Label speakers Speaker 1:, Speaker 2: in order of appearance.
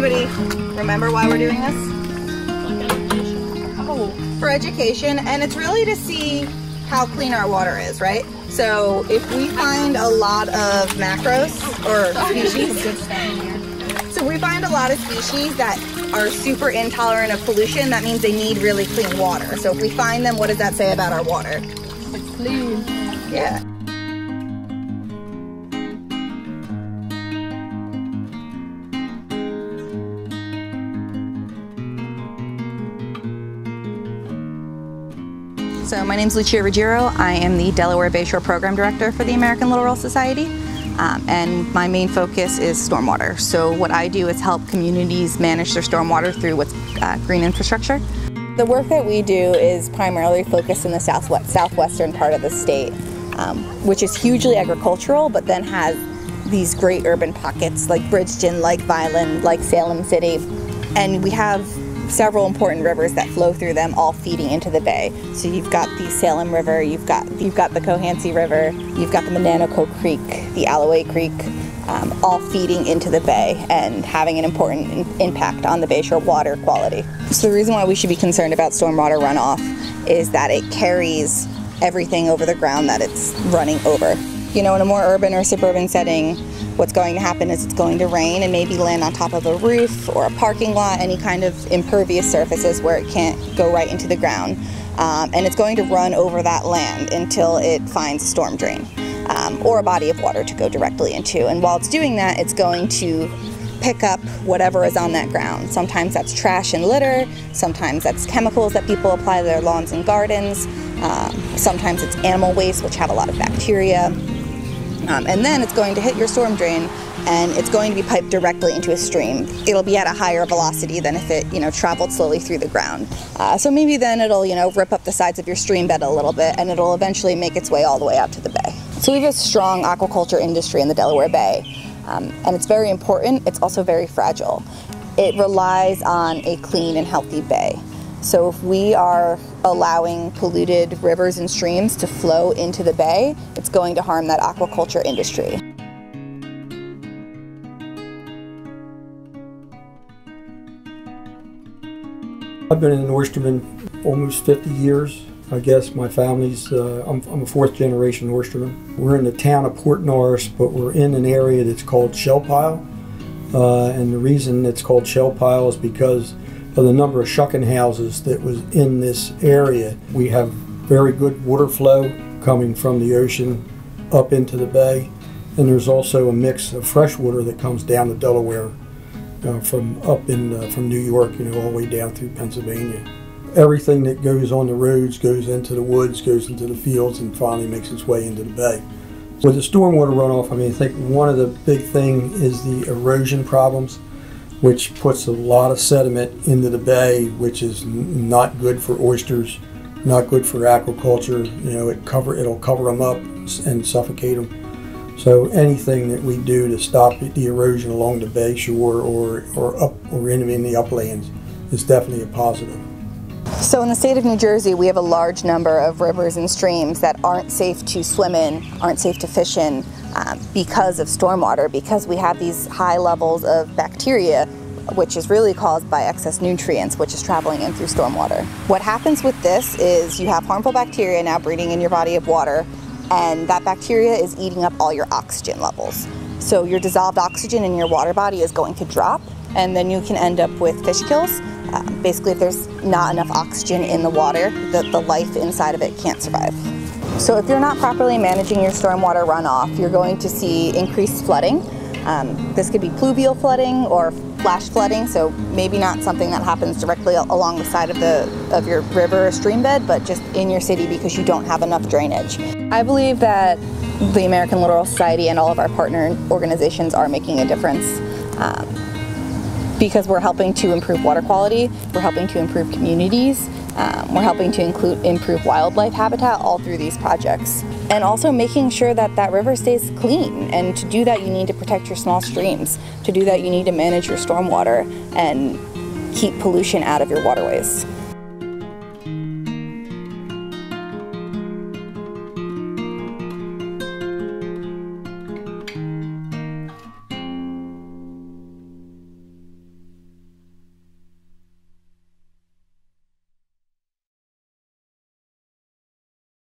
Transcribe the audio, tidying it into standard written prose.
Speaker 1: anybody remember why we're doing this? Oh, for education, and it's really to see how clean our water is, right? So if we find a lot of macros or species, so we find a lot of species that are super intolerant of pollution, that means they need really clean water. So if we find them, what does that say about our water?
Speaker 2: It's clean.
Speaker 1: Yeah. So my name is Lucia Ruggiero. I am the Delaware Bay Shore Program Director for the American Littoral Society, and my main focus is stormwater. So what I do is help communities manage their stormwater through what's green infrastructure. The work that we do is primarily focused in the southwestern part of the state, which is hugely agricultural, but then has these great urban pockets like Bridgeton, like Vineland, like Salem City, and we have several important rivers that flow through them, all feeding into the bay. So you've got the Salem River, you've got the Cohansey River, you've got the Monanoco Creek, the Alloway Creek, all feeding into the bay and having an important impact on the bayshore water quality. So the reason why we should be concerned about stormwater runoff is that it carries everything over the ground that it's running over. You know, in a more urban or suburban setting, what's going to happen is it's going to rain and maybe land on top of a roof or a parking lot, any kind of impervious surfaces where it can't go right into the ground. And it's going to run over that land until it finds a storm drain or a body of water to go directly into. And while it's doing that, it's going to pick up whatever is on that ground. Sometimes that's trash and litter, sometimes that's chemicals that people apply to their lawns and gardens, sometimes it's animal waste, which have a lot of bacteria. And then it's going to hit your storm drain and it's going to be piped directly into a stream. It'll be at a higher velocity than if it, traveled slowly through the ground. So maybe then it'll, rip up the sides of your stream bed a little bit and it'll eventually make its way all the way out to the bay. So we have a strong aquaculture industry in the Delaware Bay, and it's very important. It's also very fragile. It relies on a clean and healthy bay. So if we are allowing polluted rivers and streams to flow into the bay, it's going to harm that aquaculture industry.
Speaker 3: I've been an oysterman almost 50 years. I guess my family's, I'm a fourth generation oysterman. We're in the town of Port Norris, but we're in an area that's called Shell Pile. And the reason it's called Shell Pile is because of the number of shucking houses that was in this area. We have very good water flow coming from the ocean up into the bay, and there's also a mix of fresh water that comes down the Delaware from New York, all the way down through Pennsylvania. Everything that goes on the roads goes into the woods, goes into the fields, and finally makes its way into the bay. With the stormwater runoff, I think one of the big things is the erosion problems, which puts a lot of sediment into the bay, which is not good for oysters, not good for aquaculture. It'll cover them up and suffocate them. So anything that we do to stop the erosion along the bay shore or in the uplands is definitely a positive.
Speaker 1: So in the state of New Jersey, we have a large number of rivers and streams that aren't safe to swim in, aren't safe to fish in, because of stormwater, because we have these high levels of bacteria, which is really caused by excess nutrients, which is traveling in through stormwater. What happens with this is you have harmful bacteria now breeding in your body of water, and that bacteria is eating up all your oxygen levels. So your dissolved oxygen in your water body is going to drop, and then you can end up with fish kills. Basically, if there's not enough oxygen in the water, the life inside of it can't survive. So if you're not properly managing your stormwater runoff, you're going to see increased flooding. This could be pluvial flooding or flash flooding, so maybe not something that happens directly along the side of your river or stream bed, but just in your city because you don't have enough drainage. I believe that the American Littoral Society and all of our partner organizations are making a difference because we're helping to improve water quality, we're helping to improve communities, we're helping to improve wildlife habitat all through these projects. And also making sure that that river stays clean. And to do that, you need to protect your small streams. To do that, you need to manage your stormwater and keep pollution out of your waterways.